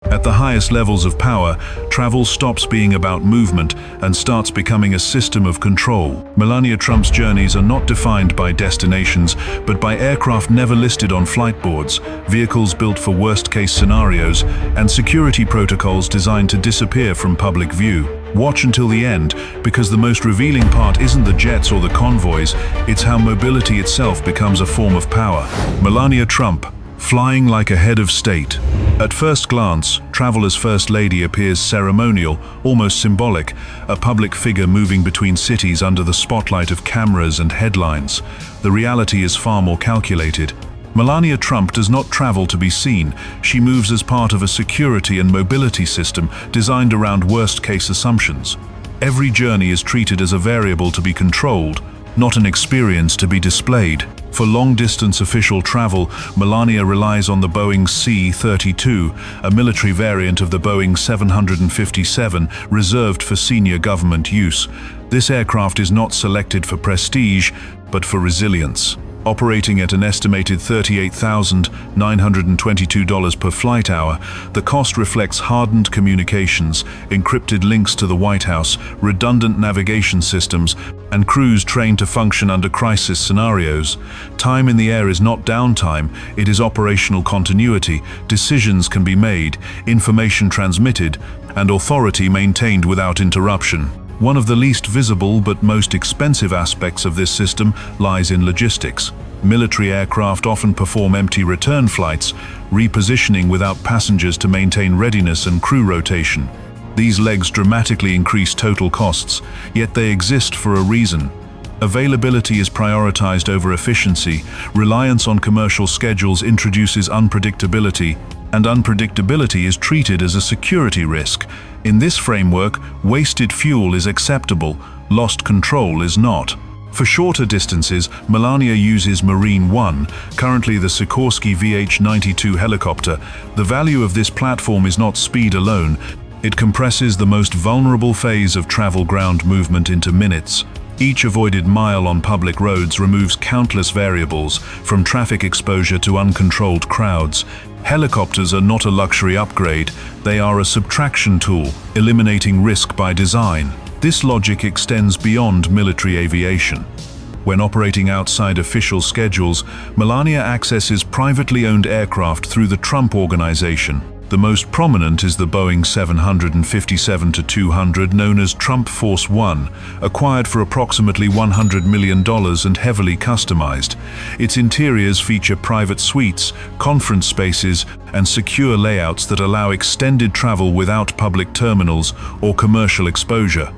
At the highest levels of power, travel stops being about movement and starts becoming a system of control. Melania Trump's journeys are not defined by destinations, but by aircraft never listed on flight boards, vehicles built for worst-case scenarios, and security protocols designed to disappear from public view. Watch until the end, because the most revealing part isn't the jets or the convoys, it's how mobility itself becomes a form of power. Melania Trump, flying like a head of state. At first glance, travel as First Lady appears ceremonial, almost symbolic, a public figure moving between cities under the spotlight of cameras and headlines. The reality is far more calculated. Melania Trump does not travel to be seen. She moves as part of a security and mobility system designed around worst-case assumptions. Every journey is treated as a variable to be controlled, not an experience to be displayed. For long-distance official travel, Melania relies on the Boeing C-32, a military variant of the Boeing 757 reserved for senior government use. This aircraft is not selected for prestige, but for resilience. Operating at an estimated $38,922 per flight hour, the cost reflects hardened communications, encrypted links to the White House, redundant navigation systems, and crews trained to function under crisis scenarios. Time in the air is not downtime, it is operational continuity. Decisions can be made, information transmitted, and authority maintained without interruption. One of the least visible but most expensive aspects of this system lies in logistics. Military aircraft often perform empty return flights, repositioning without passengers to maintain readiness and crew rotation. These legs dramatically increase total costs, yet they exist for a reason. Availability is prioritized over efficiency, reliance on commercial schedules introduces unpredictability, and unpredictability is treated as a security risk. In this framework, wasted fuel is acceptable, lost control is not. For shorter distances, Melania uses Marine One, currently the Sikorsky VH-92 helicopter. The value of this platform is not speed alone. It compresses the most vulnerable phase of travel ground movement into minutes. Each avoided mile on public roads removes countless variables, from traffic exposure to uncontrolled crowds. Helicopters are not a luxury upgrade, they are a subtraction tool, eliminating risk by design. This logic extends beyond military aviation. When operating outside official schedules, Melania accesses privately owned aircraft through the Trump Organization. The most prominent is the Boeing 757-200 known as Trump Force One, acquired for approximately $100 million and heavily customized. Its interiors feature private suites, conference spaces, and secure layouts that allow extended travel without public terminals or commercial exposure.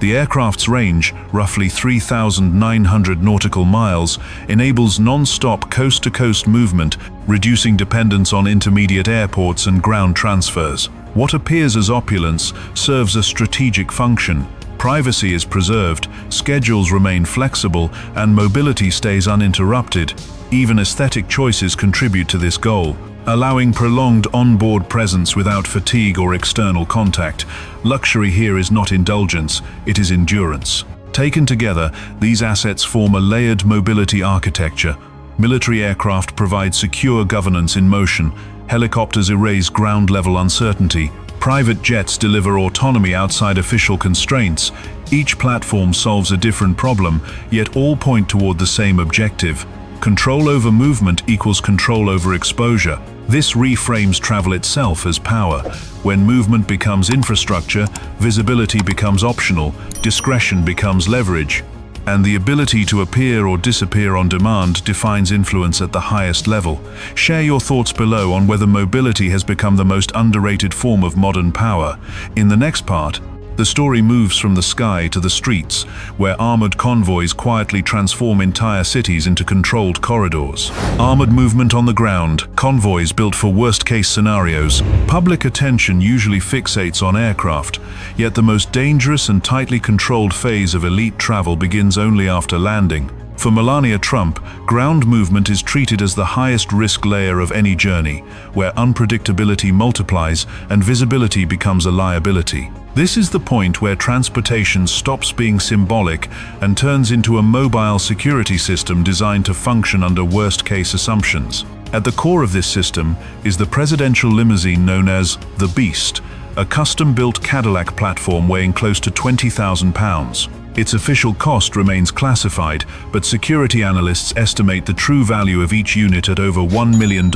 The aircraft's range, roughly 3,900 nautical miles, enables non-stop coast-to-coast movement, reducing dependence on intermediate airports and ground transfers. What appears as opulence serves a strategic function. Privacy is preserved, schedules remain flexible, and mobility stays uninterrupted. Even aesthetic choices contribute to this goal, allowing prolonged on-board presence without fatigue or external contact. Luxury here is not indulgence, it is endurance. Taken together, these assets form a layered mobility architecture. Military aircraft provide secure governance in motion, helicopters erase ground-level uncertainty, private jets deliver autonomy outside official constraints. Each platform solves a different problem, yet all point toward the same objective. Control over movement equals control over exposure. This reframes travel itself as power. When movement becomes infrastructure, visibility becomes optional, discretion becomes leverage. And the ability to appear or disappear on demand defines influence at the highest level. Share your thoughts below on whether mobility has become the most underrated form of modern power. In the next part, the story moves from the sky to the streets, where armored convoys quietly transform entire cities into controlled corridors. Armored movement on the ground, convoys built for worst-case scenarios. Public attention usually fixates on aircraft, yet the most dangerous and tightly controlled phase of elite travel begins only after landing. For Melania Trump, ground movement is treated as the highest risk layer of any journey, where unpredictability multiplies and visibility becomes a liability. This is the point where transportation stops being symbolic and turns into a mobile security system designed to function under worst-case assumptions. At the core of this system is the presidential limousine known as the Beast, a custom-built Cadillac platform weighing close to 20,000 pounds. Its official cost remains classified, but security analysts estimate the true value of each unit at over $1 million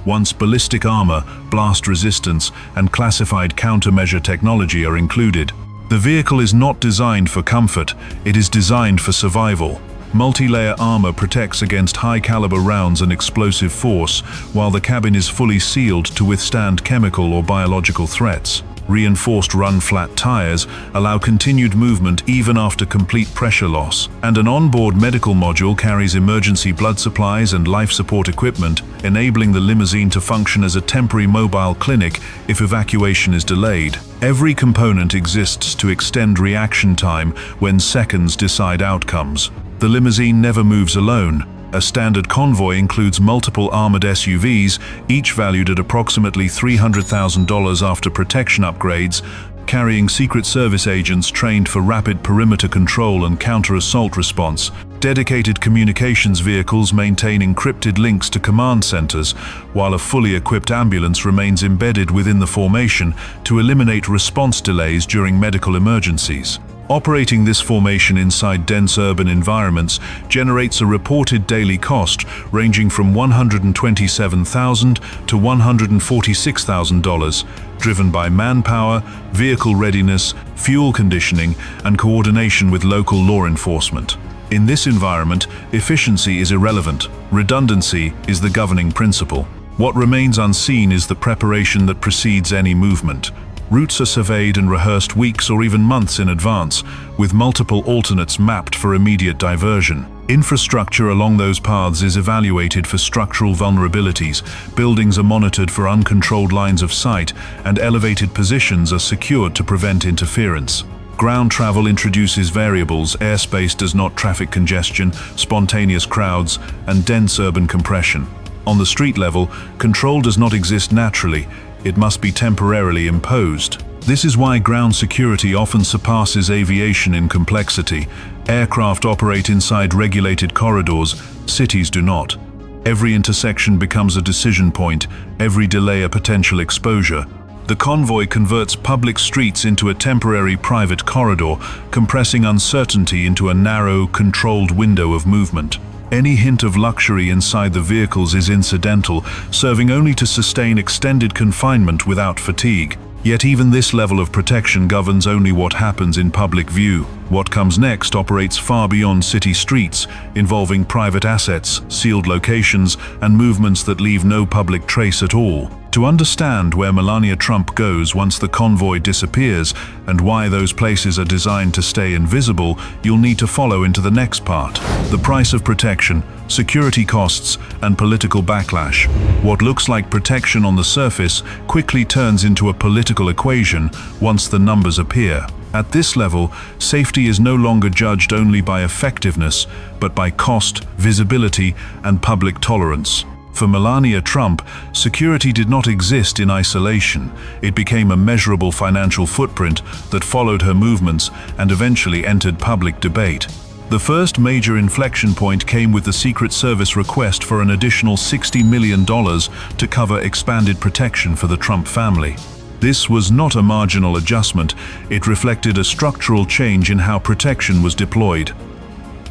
once ballistic armor, blast resistance, and classified countermeasure technology are included. The vehicle is not designed for comfort, it is designed for survival. Multi-layer armor protects against high-caliber rounds and explosive force, while the cabin is fully sealed to withstand chemical or biological threats. Reinforced run-flat tires allow continued movement even after complete pressure loss, and an onboard medical module carries emergency blood supplies and life support equipment, enabling the limousine to function as a temporary mobile clinic if evacuation is delayed. Every component exists to extend reaction time when seconds decide outcomes. The limousine never moves alone. A standard convoy includes multiple armored SUVs, each valued at approximately $300,000 after protection upgrades, carrying Secret Service agents trained for rapid perimeter control and counter-assault response. Dedicated communications vehicles maintain encrypted links to command centers, while a fully equipped ambulance remains embedded within the formation to eliminate response delays during medical emergencies. Operating this formation inside dense urban environments generates a reported daily cost ranging from $127,000 to $146,000, driven by manpower, vehicle readiness, fuel conditioning, and coordination with local law enforcement. In this environment, efficiency is irrelevant. Redundancy is the governing principle. What remains unseen is the preparation that precedes any movement. Routes are surveyed and rehearsed weeks or even months in advance, with multiple alternates mapped for immediate diversion. Infrastructure along those paths is evaluated for structural vulnerabilities, buildings are monitored for uncontrolled lines of sight, and elevated positions are secured to prevent interference. Ground travel introduces variables: airspace does not, traffic congestion, spontaneous crowds, and dense urban compression. On the street level, control does not exist naturally. It must be temporarily imposed. This is why ground security often surpasses aviation in complexity. Aircraft operate inside regulated corridors, cities do not. Every intersection becomes a decision point, every delay a potential exposure. The convoy converts public streets into a temporary private corridor, compressing uncertainty into a narrow, controlled window of movement. Any hint of luxury inside the vehicles is incidental, serving only to sustain extended confinement without fatigue. Yet even this level of protection governs only what happens in public view. What comes next operates far beyond city streets, involving private assets, sealed locations, and movements that leave no public trace at all. To understand where Melania Trump goes once the convoy disappears, and why those places are designed to stay invisible, you'll need to follow into the next part. The price of protection, security costs, and political backlash. What looks like protection on the surface quickly turns into a political equation once the numbers appear. At this level, safety is no longer judged only by effectiveness, but by cost, visibility, and public tolerance. For Melania Trump, security did not exist in isolation. It became a measurable financial footprint that followed her movements and eventually entered public debate. The first major inflection point came with the Secret Service request for an additional $60 million to cover expanded protection for the Trump family. This was not a marginal adjustment, it reflected a structural change in how protection was deployed.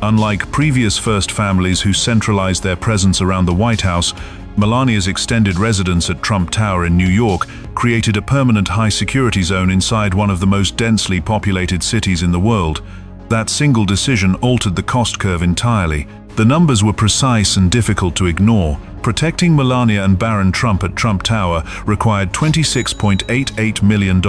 Unlike previous first families who centralized their presence around the White House, Melania's extended residence at Trump Tower in New York created a permanent high-security zone inside one of the most densely populated cities in the world. That single decision altered the cost curve entirely. The numbers were precise and difficult to ignore. Protecting Melania and Baron Trump at Trump Tower required $26.88 million,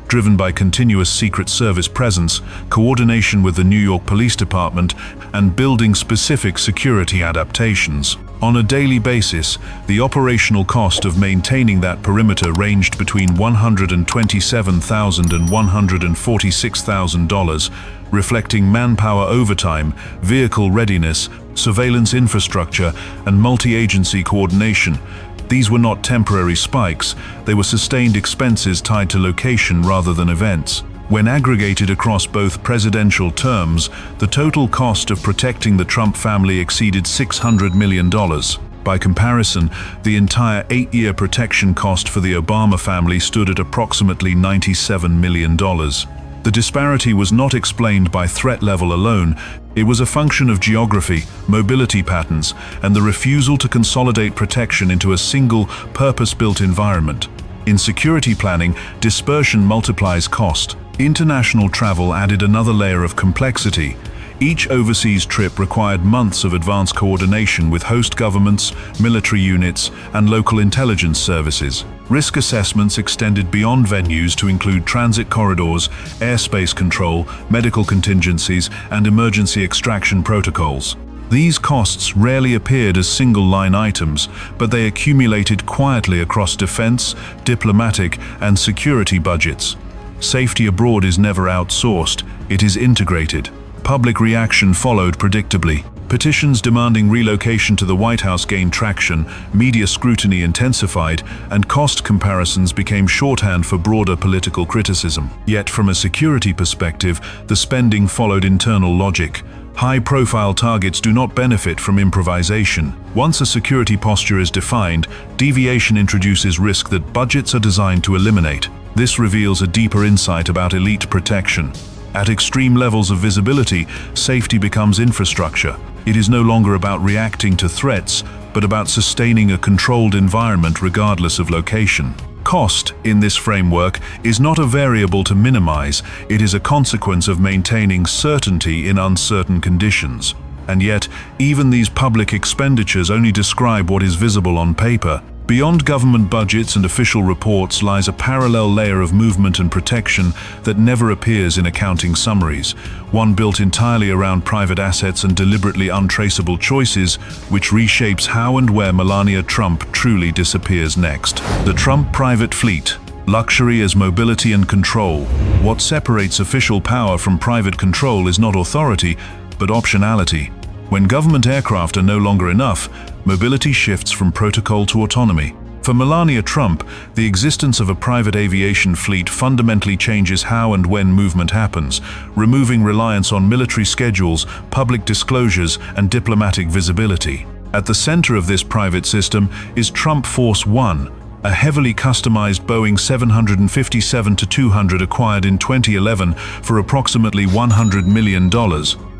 driven by continuous Secret Service presence, coordination with the New York Police Department, and building-specific security adaptations. On a daily basis, the operational cost of maintaining that perimeter ranged between $127,000 and $146,000, reflecting manpower overtime, vehicle readiness, surveillance infrastructure, and multi-agency coordination. These were not temporary spikes, they were sustained expenses tied to location rather than events. When aggregated across both presidential terms, the total cost of protecting the Trump family exceeded $600 million. By comparison, the entire 8-year protection cost for the Obama family stood at approximately $97 million. The disparity was not explained by threat level alone. It was a function of geography, mobility patterns, and the refusal to consolidate protection into a single, purpose-built environment. In security planning, dispersion multiplies cost. International travel added another layer of complexity. Each overseas trip required months of advanced coordination with host governments, military units, and local intelligence services. Risk assessments extended beyond venues to include transit corridors, airspace control, medical contingencies, and emergency extraction protocols. These costs rarely appeared as single-line items, but they accumulated quietly across defense, diplomatic, and security budgets. Safety abroad is never outsourced, it is integrated. Public reaction followed predictably. Petitions demanding relocation to the White House gained traction, media scrutiny intensified, and cost comparisons became shorthand for broader political criticism. Yet from a security perspective, the spending followed internal logic. High-profile targets do not benefit from improvisation. Once a security posture is defined, deviation introduces risk that budgets are designed to eliminate. This reveals a deeper insight about elite protection. At extreme levels of visibility, safety becomes infrastructure. It is no longer about reacting to threats, but about sustaining a controlled environment regardless of location. Cost, in this framework, is not a variable to minimize, it is a consequence of maintaining certainty in uncertain conditions. And yet, even these public expenditures only describe what is visible on paper. Beyond government budgets and official reports lies a parallel layer of movement and protection that never appears in accounting summaries, one built entirely around private assets and deliberately untraceable choices, which reshapes how and where Melania Trump truly disappears next. The Trump private fleet. Luxury as mobility and control. What separates official power from private control is not authority, but optionality. When government aircraft are no longer enough, mobility shifts from protocol to autonomy. For Melania Trump, the existence of a private aviation fleet fundamentally changes how and when movement happens, removing reliance on military schedules, public disclosures, and diplomatic visibility. At the center of this private system is Trump Force One, a heavily customized Boeing 757-200 acquired in 2011 for approximately $100 million.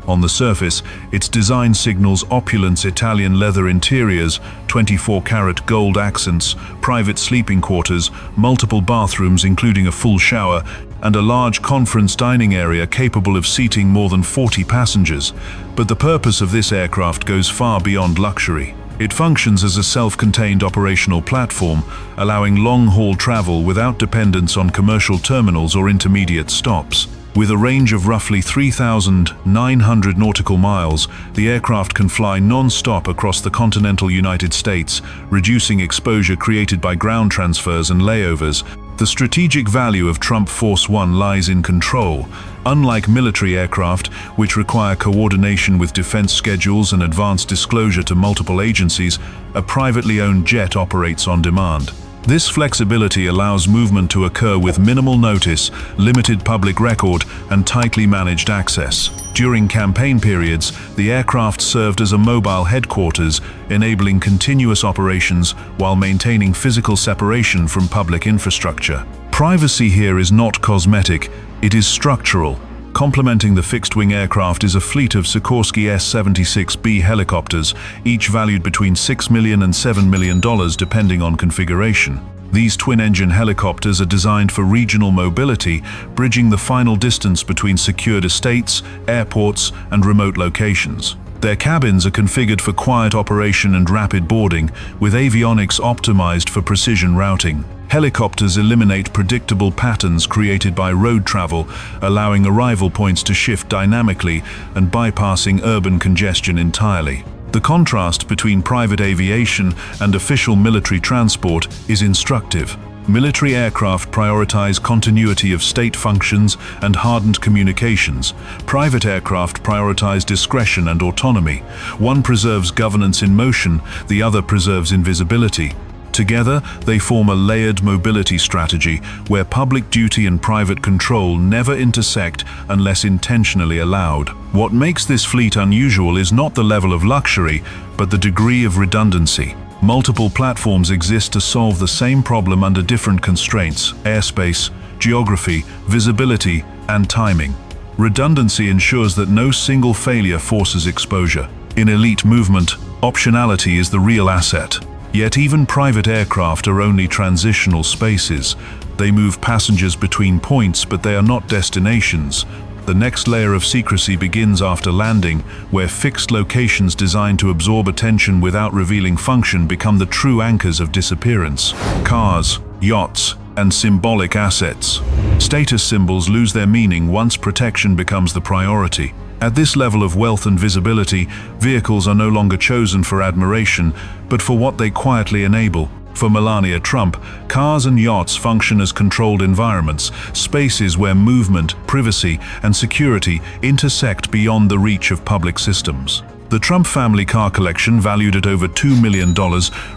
On the surface, its design signals opulence Italian leather interiors, 24-karat gold accents, private sleeping quarters, multiple bathrooms including a full shower, and a large conference dining area capable of seating more than 40 passengers. But the purpose of this aircraft goes far beyond luxury. It functions as a self-contained operational platform, allowing long-haul travel without dependence on commercial terminals or intermediate stops. With a range of roughly 3,900 nautical miles, the aircraft can fly non-stop across the continental United States, reducing exposure created by ground transfers and layovers. The strategic value of Trump Force One lies in control. Unlike military aircraft, which require coordination with defense schedules and advanced disclosure to multiple agencies, a privately owned jet operates on demand. This flexibility allows movement to occur with minimal notice, limited public record, and tightly managed access. During campaign periods, the aircraft served as a mobile headquarters, enabling continuous operations while maintaining physical separation from public infrastructure. Privacy here is not cosmetic, it is structural. Complementing the fixed-wing aircraft is a fleet of Sikorsky S-76B helicopters, each valued between $6 million and $7 million depending on configuration. These twin-engine helicopters are designed for regional mobility, bridging the final distance between secured estates, airports, and remote locations. Their cabins are configured for quiet operation and rapid boarding, with avionics optimized for precision routing. Helicopters eliminate predictable patterns created by road travel, allowing arrival points to shift dynamically and bypassing urban congestion entirely. The contrast between private aviation and official military transport is instructive. Military aircraft prioritize continuity of state functions and hardened communications. Private aircraft prioritize discretion and autonomy. One preserves governance in motion, the other preserves invisibility. Together, they form a layered mobility strategy where public duty and private control never intersect unless intentionally allowed. What makes this fleet unusual is not the level of luxury, but the degree of redundancy. Multiple platforms exist to solve the same problem under different constraints: airspace, geography, visibility, and timing. Redundancy ensures that no single failure forces exposure. In elite movement, optionality is the real asset. Yet even private aircraft are only transitional spaces. They move passengers between points, but they are not destinations. The next layer of secrecy begins after landing, where fixed locations designed to absorb attention without revealing function become the true anchors of disappearance. Cars, yachts, and symbolic assets. Status symbols lose their meaning once protection becomes the priority. At this level of wealth and visibility, vehicles are no longer chosen for admiration, but for what they quietly enable. For Melania Trump, cars and yachts function as controlled environments, spaces where movement, privacy, and security intersect beyond the reach of public systems. The Trump family car collection, valued at over $2 million,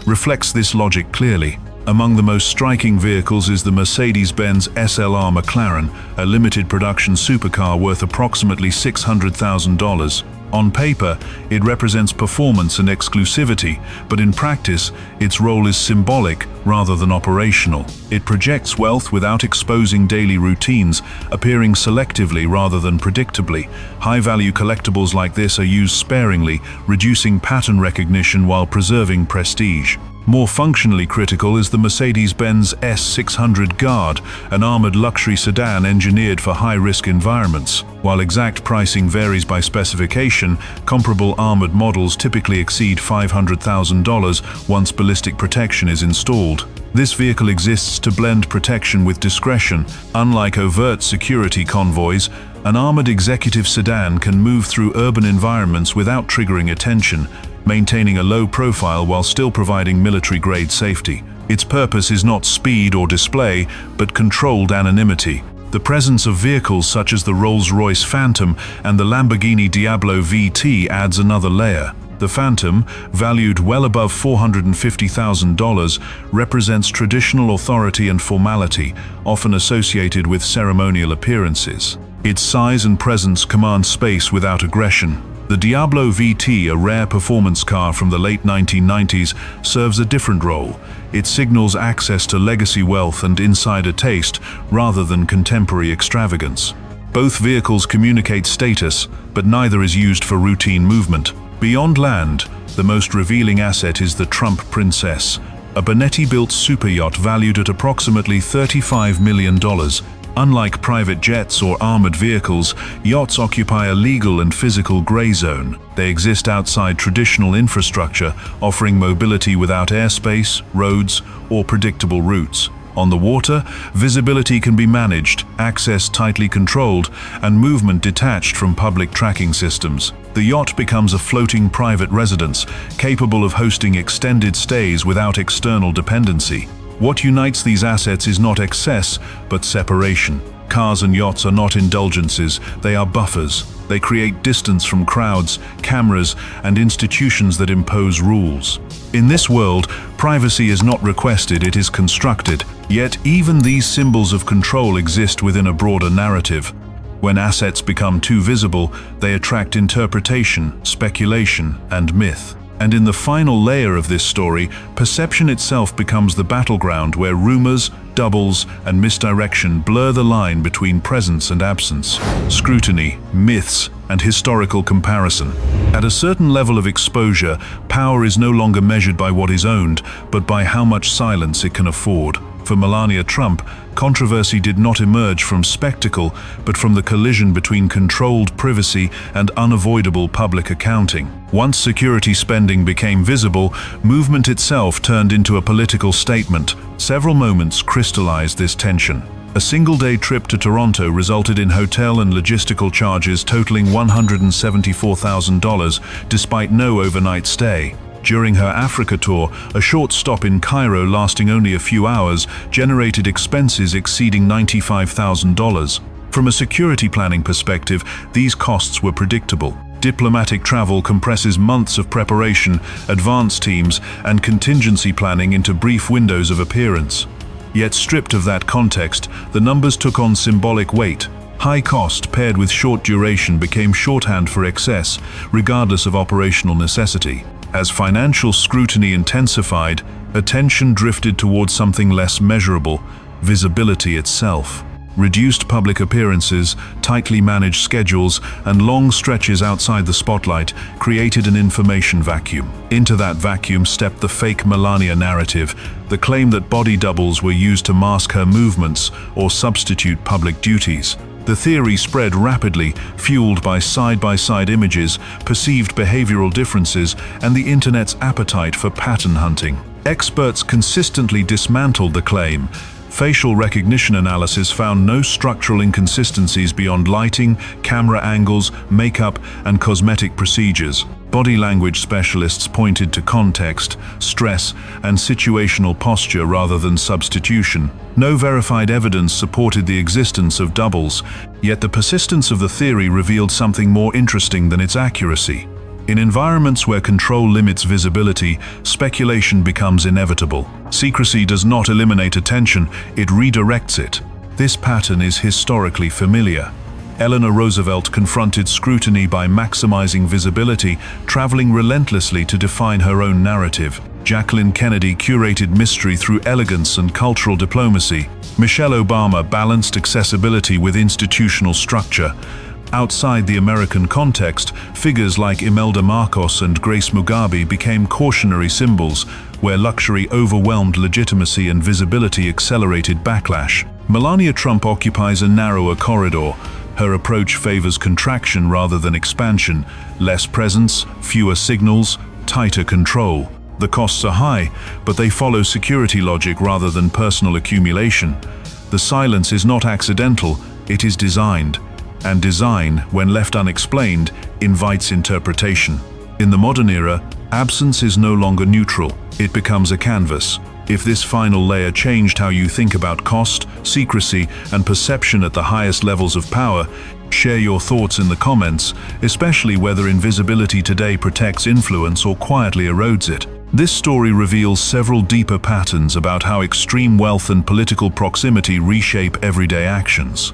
reflects this logic clearly. Among the most striking vehicles is the Mercedes-Benz SLR McLaren, a limited production supercar worth approximately $600,000. On paper, it represents performance and exclusivity, but in practice, its role is symbolic rather than operational. It projects wealth without exposing daily routines, appearing selectively rather than predictably. High-value collectibles like this are used sparingly, reducing pattern recognition while preserving prestige. More functionally critical is the Mercedes-Benz S600 Guard, an armored luxury sedan engineered for high-risk environments. While exact pricing varies by specification, comparable armored models typically exceed $500,000 once ballistic protection is installed. This vehicle exists to blend protection with discretion. Unlike overt security convoys, an armored executive sedan can move through urban environments without triggering attention, maintaining a low profile while still providing military-grade safety. Its purpose is not speed or display, but controlled anonymity. The presence of vehicles such as the Rolls-Royce Phantom and the Lamborghini Diablo VT adds another layer. The Phantom, valued well above $450,000, represents traditional authority and formality, often associated with ceremonial appearances. Its size and presence command space without aggression. The Diablo VT, a rare performance car from the late 1990s, serves a different role. It signals access to legacy wealth and insider taste rather than contemporary extravagance. Both vehicles communicate status, but neither is used for routine movement. Beyond land, the most revealing asset is the Trump Princess, a Bonetti-built superyacht valued at approximately $35 million. Unlike private jets or armored vehicles, yachts occupy a legal and physical gray zone. They exist outside traditional infrastructure, offering mobility without airspace, roads, or predictable routes. On the water, visibility can be managed, access tightly controlled, and movement detached from public tracking systems. The yacht becomes a floating private residence, capable of hosting extended stays without external dependency. What unites these assets is not excess, but separation. Cars and yachts are not indulgences, they are buffers. They create distance from crowds, cameras, and institutions that impose rules. In this world, privacy is not requested, it is constructed. Yet even these symbols of control exist within a broader narrative. When assets become too visible, they attract interpretation, speculation, and myth. And in the final layer of this story, perception itself becomes the battleground where rumors, doubles, and misdirection blur the line between presence and absence. Scrutiny, myths, and historical comparison. At a certain level of exposure, power is no longer measured by what is owned, but by how much silence it can afford. For Melania Trump, controversy did not emerge from spectacle, but from the collision between controlled privacy and unavoidable public accounting. Once security spending became visible, movement itself turned into a political statement. Several moments crystallized this tension. A single-day trip to Toronto resulted in hotel and logistical charges totaling $174,000, despite no overnight stay. During her Africa tour, a short stop in Cairo lasting only a few hours generated expenses exceeding $95,000. From a security planning perspective, these costs were predictable. Diplomatic travel compresses months of preparation, advance teams, and contingency planning into brief windows of appearance. Yet stripped of that context, the numbers took on symbolic weight. High cost paired with short duration became shorthand for excess, regardless of operational necessity. As financial scrutiny intensified, attention drifted towards something less measurable: visibility itself. Reduced public appearances, tightly managed schedules, and long stretches outside the spotlight created an information vacuum. Into that vacuum stepped the fake Melania narrative, the claim that body doubles were used to mask her movements or substitute public duties. The theory spread rapidly, fueled by side-by-side images, perceived behavioral differences, and the internet's appetite for pattern hunting. Experts consistently dismantled the claim. Facial recognition analysis found no structural inconsistencies beyond lighting, camera angles, makeup, and cosmetic procedures. Body language specialists pointed to context, stress, and situational posture rather than substitution. No verified evidence supported the existence of doubles, yet the persistence of the theory revealed something more interesting than its accuracy. In environments where control limits visibility, speculation becomes inevitable. Secrecy does not eliminate attention, it redirects it. This pattern is historically familiar. Eleanor Roosevelt confronted scrutiny by maximizing visibility, traveling relentlessly to define her own narrative. Jacqueline Kennedy curated mystery through elegance and cultural diplomacy. Michelle Obama balanced accessibility with institutional structure. Outside the American context, figures like Imelda Marcos and Grace Mugabe became cautionary symbols, where luxury overwhelmed legitimacy and visibility accelerated backlash. Melania Trump occupies a narrower corridor. Her approach favors contraction rather than expansion: less presence, fewer signals, tighter control. The costs are high, but they follow security logic rather than personal accumulation. The silence is not accidental, it is designed. And design, when left unexplained, invites interpretation. In the modern era, absence is no longer neutral, it becomes a canvas. If this final layer changed how you think about cost, secrecy, and perception at the highest levels of power, share your thoughts in the comments, especially whether invisibility today protects influence or quietly erodes it. This story reveals several deeper patterns about how extreme wealth and political proximity reshape everyday actions.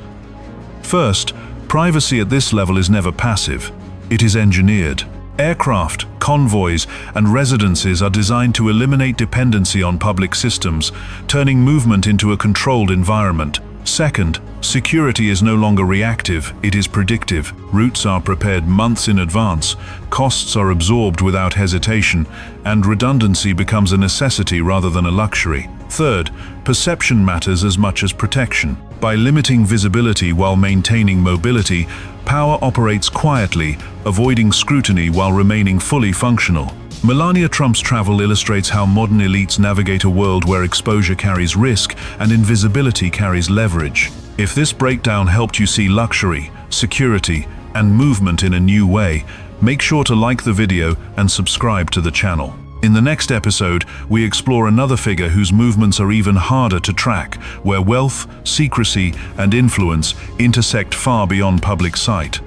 First, privacy at this level is never passive. It is engineered. Aircraft, convoys, and residences are designed to eliminate dependency on public systems, turning movement into a controlled environment. Second, security is no longer reactive, it is predictive. Routes are prepared months in advance, costs are absorbed without hesitation, and redundancy becomes a necessity rather than a luxury. Third, perception matters as much as protection. By limiting visibility while maintaining mobility, power operates quietly, avoiding scrutiny while remaining fully functional. Melania Trump's travel illustrates how modern elites navigate a world where exposure carries risk and invisibility carries leverage. If this breakdown helped you see luxury, security, and movement in a new way, make sure to like the video and subscribe to the channel. In the next episode, we explore another figure whose movements are even harder to track, where wealth, secrecy, and influence intersect far beyond public sight.